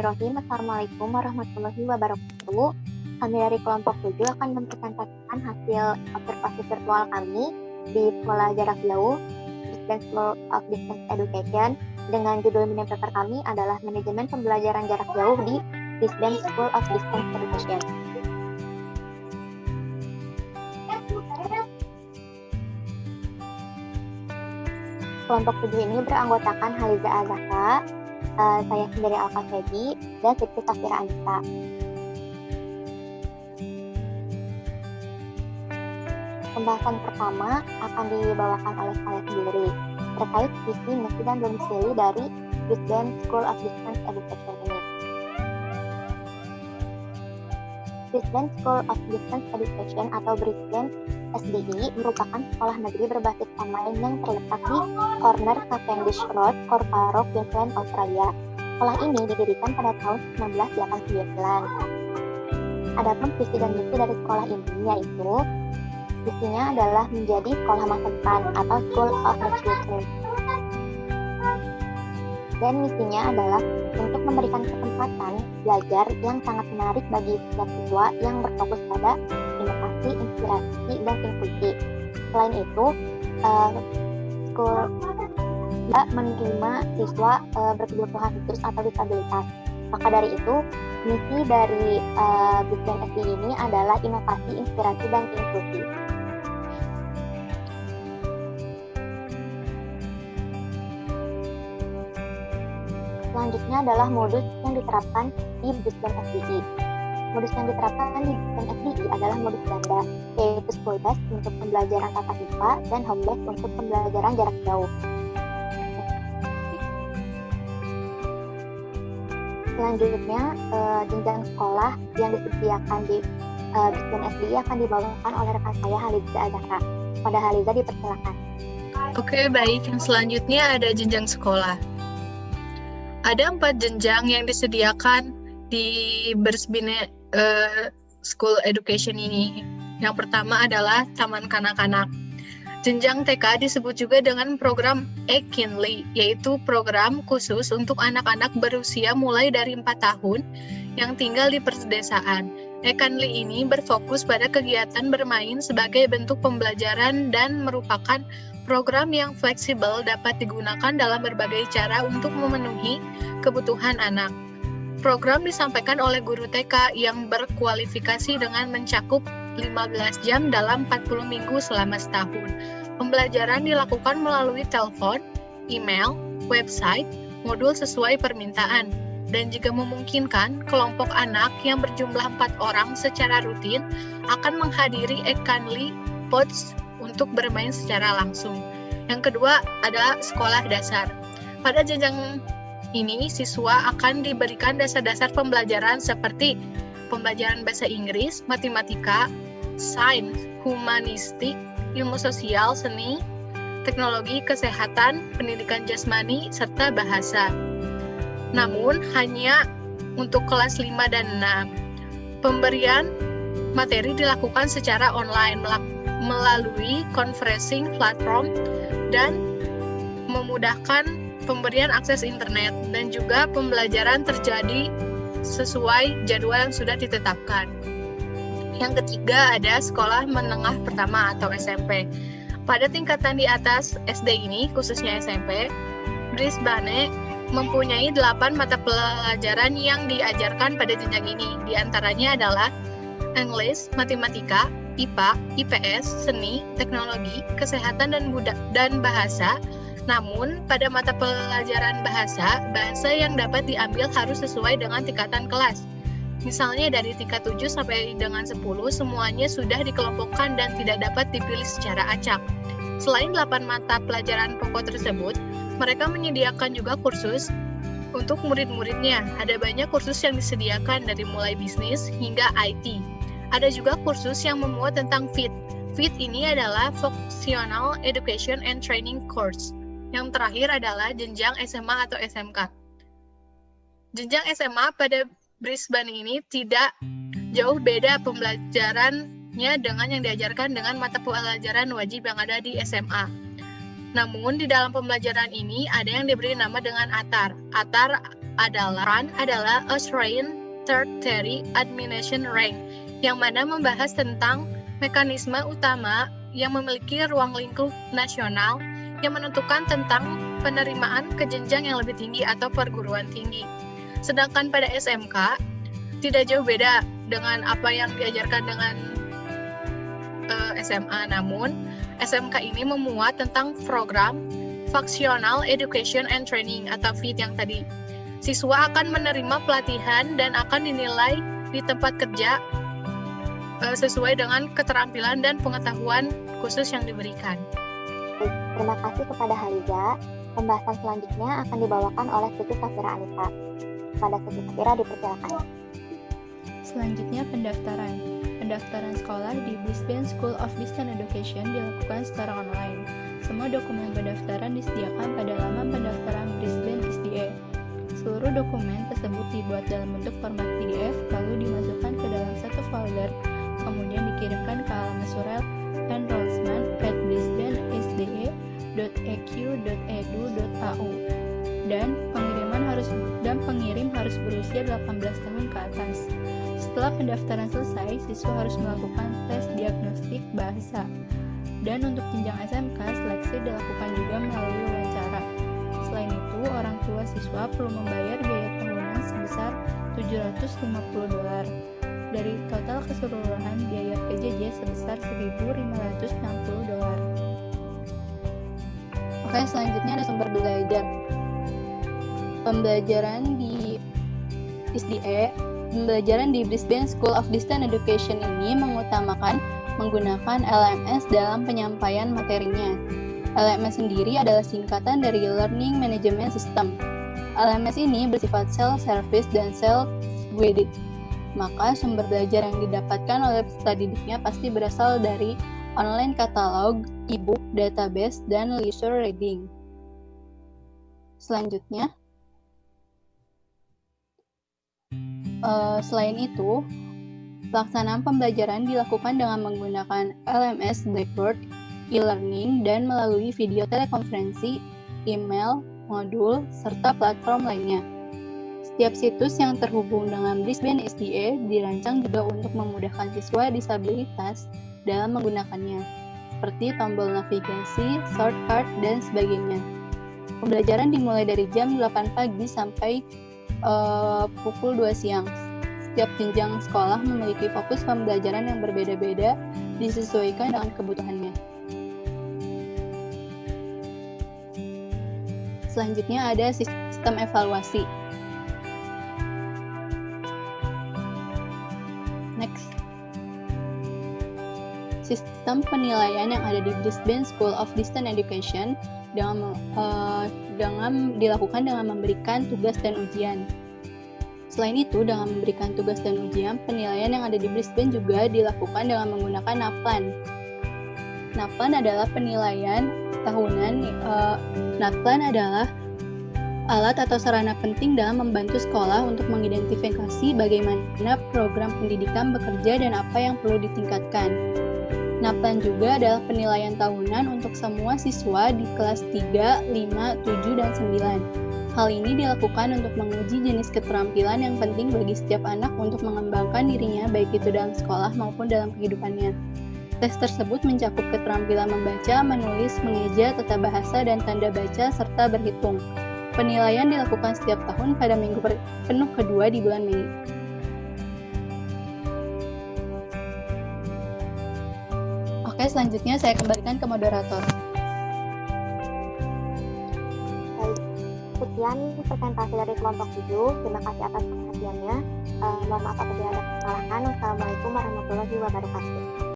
Bismillahirrahmanirrahim. Assalamualaikum warahmatullahi wabarakatuh. Kami dari kelompok 7 akan mempresentasikan hasil observasi virtual kami di sekolah jarak jauh Brisbane School of Distance Education dengan judul mini paper kami adalah Manajemen Pembelajaran Jarak Jauh di Brisbane School of Distance Education. Kelompok 7 ini beranggotakan Haliza Azaka, saya sendiri Al-Kafedi, dan Siti Safira Anita. Pembahasan pertama akan dibawakan oleh saya sendiri terkait visi, misi, dan domisili dari Brisbane School of Distance Education ini. Brisbane School of Distance Education atau Brisbane SDE merupakan sekolah negeri berbasis online yang terletak di corner Cavendish Road, Corparo, Queensland, Australia. Sekolah ini didirikan pada tahun 1989. Adapun visi dan misi dari sekolah ini yaitu visinya adalah menjadi sekolah masa depan atau School of the Future. Dan misinya adalah untuk memberikan kesempatan belajar yang sangat menarik bagi setiap siswa yang berfokus pada inovasi, inspirasi, dan inklusi. Selain itu, school menerima siswa berkebutuhan khusus atau disabilitas. Maka dari itu, misi dari Brisbane SDE ini adalah inovasi, inspirasi, dan inklusi. Selanjutnya adalah modus yang diterapkan di Brisbane SDE. Modus yang diterapkan di Brisbane SDE adalah modus ganda, yaitu school based untuk pembelajaran tatap muka dan home based untuk pembelajaran jarak jauh. Selanjutnya, jenjang sekolah yang disediakan di Brisbane SDE akan dibawakan oleh rekan saya Haliza Azaka. Pada Haliza dipersilakan. Oke, baik. Yang selanjutnya ada jenjang sekolah. Ada 4 jenjang yang disediakan di Brisbane School Education ini. Yang pertama adalah Taman Kanak-kanak. Jenjang TK disebut juga dengan program Ekinley, yaitu program khusus untuk anak-anak berusia mulai dari 4 tahun yang tinggal di pedesaan. Ekinley ini berfokus pada kegiatan bermain sebagai bentuk pembelajaran dan merupakan program yang fleksibel dapat digunakan dalam berbagai cara untuk memenuhi kebutuhan anak. Program disampaikan oleh guru TK yang berkualifikasi dengan mencakup 15 jam dalam 40 minggu selama setahun. Pembelajaran dilakukan melalui telepon, email, website, modul sesuai permintaan, dan jika memungkinkan, kelompok anak yang berjumlah 4 orang secara rutin akan menghadiri Ekinley Pods untuk bermain secara langsung. Yang kedua adalah sekolah dasar. Pada jenjang ini, siswa akan diberikan dasar-dasar pembelajaran seperti pembelajaran bahasa Inggris, matematika, sains, humanistik, ilmu sosial, seni, teknologi, kesehatan, pendidikan jasmani, serta bahasa. Namun, hanya untuk kelas 5 dan 6. Pemberian materi dilakukan secara online melalui conferencing platform dan memudahkan pemberian akses internet, dan juga pembelajaran terjadi sesuai jadwal yang sudah ditetapkan. Yang ketiga ada sekolah menengah pertama atau SMP. Pada tingkatan di atas SD ini, khususnya SMP, Brisbane mempunyai 8 mata pelajaran yang diajarkan pada jenjang ini. Di antaranya adalah English, matematika, IPA, IPS, seni, teknologi, kesehatan, dan bahasa. Namun, pada mata pelajaran bahasa yang dapat diambil harus sesuai dengan tingkatan kelas. Misalnya dari tingkat 7 sampai dengan 10, semuanya sudah dikelompokkan dan tidak dapat dipilih secara acak. Selain 8 mata pelajaran pokok tersebut, mereka menyediakan juga kursus untuk murid-muridnya. Ada banyak kursus yang disediakan dari mulai bisnis hingga IT. Ada juga kursus yang memuat tentang FIT. FIT ini adalah Vocational Education and Training Course. Yang terakhir adalah jenjang SMA atau SMK. Jenjang SMA pada Brisbane ini tidak jauh beda pembelajarannya dengan yang diajarkan dengan mata pelajaran wajib yang ada di SMA. Namun di dalam pembelajaran ini ada yang diberi nama dengan ATAR. ATAR adalah Australian Tertiary Admission Rank, yang mana membahas tentang mekanisme utama yang memiliki ruang lingkup nasional yang menentukan tentang penerimaan ke jenjang yang lebih tinggi atau perguruan tinggi. Sedangkan pada SMK, tidak jauh beda dengan apa yang diajarkan dengan SMA, namun SMK ini memuat tentang program Vocational Education and Training atau VET yang tadi. Siswa akan menerima pelatihan dan akan dinilai di tempat kerja sesuai dengan keterampilan dan pengetahuan khusus yang diberikan. Terima kasih kepada Haliza. Pembahasan selanjutnya akan dibawakan oleh Siti Safira Anita. Kepada Siti Safira dipersilakan. Selanjutnya pendaftaran. Pendaftaran sekolah di Brisbane School of Distance Education dilakukan secara online. Semua dokumen pendaftaran disediakan pada laman pendaftaran Brisbane SDA. Seluruh dokumen tersebut dibuat dalam bentuk format PDF lalu dimasukkan ke dalam satu folder, kemudian dikirimkan ke alamat surat enrollment@brisbanesda.eq.edu.au dan pengirim harus berusia 18 tahun ke atas. Setelah pendaftaran selesai, siswa harus melakukan tes diagnostik bahasa. Dan untuk jenjang SMK, seleksi dilakukan juga melalui wawancara. Selain itu, orang tua siswa perlu membayar biaya tahunan sebesar $750. Dari total keseluruhan biaya PJJ sebesar $1.560. Oke, selanjutnya ada sumber belajar. Pembelajaran di Brisbane School of Distance Education ini mengutamakan menggunakan LMS dalam penyampaian materinya. LMS sendiri adalah singkatan dari Learning Management System. LMS ini bersifat self-service dan self-guided. Maka sumber belajar yang didapatkan oleh peserta didiknya pasti berasal dari online katalog, e-book, database, dan leisure reading. Selanjutnya, selain itu, pelaksanaan pembelajaran dilakukan dengan menggunakan LMS Blackboard, e-learning, dan melalui video telekonferensi, email, modul, serta platform lainnya. Setiap situs yang terhubung dengan Brisbane SDA dirancang juga untuk memudahkan siswa disabilitas dalam menggunakannya, seperti tombol navigasi, shortcut, dan sebagainya. Pembelajaran dimulai dari jam 8 pagi sampai pukul 2 siang. Setiap jenjang sekolah memiliki fokus pembelajaran yang berbeda-beda disesuaikan dengan kebutuhannya. Selanjutnya ada sistem evaluasi. Next. Sistem penilaian yang ada di Brisbane School of Distance Education dilakukan dengan memberikan tugas dan ujian. Selain itu, dengan memberikan tugas dan ujian, penilaian yang ada di Brisbane juga dilakukan dengan menggunakan NAPLAN. NAPLAN adalah penilaian tahunan. NAPLAN adalah alat atau sarana penting dalam membantu sekolah untuk mengidentifikasi bagaimana program pendidikan bekerja dan apa yang perlu ditingkatkan. NAPLAN juga adalah penilaian tahunan untuk semua siswa di kelas 3, 5, 7, dan 9. Hal ini dilakukan untuk menguji jenis keterampilan yang penting bagi setiap anak untuk mengembangkan dirinya baik itu dalam sekolah maupun dalam kehidupannya. Tes tersebut mencakup keterampilan membaca, menulis, mengeja, tata bahasa, dan tanda baca, serta berhitung. Penilaian dilakukan setiap tahun pada minggu penuh kedua di bulan Mei. Oke, selanjutnya saya kembalikan ke moderator. Baik, sekian presentasi dari kelompok 7. Terima kasih atas perhatiannya. Mohon maaf apabila ada kesalahan. Wassalamualaikum warahmatullahi wabarakatuh.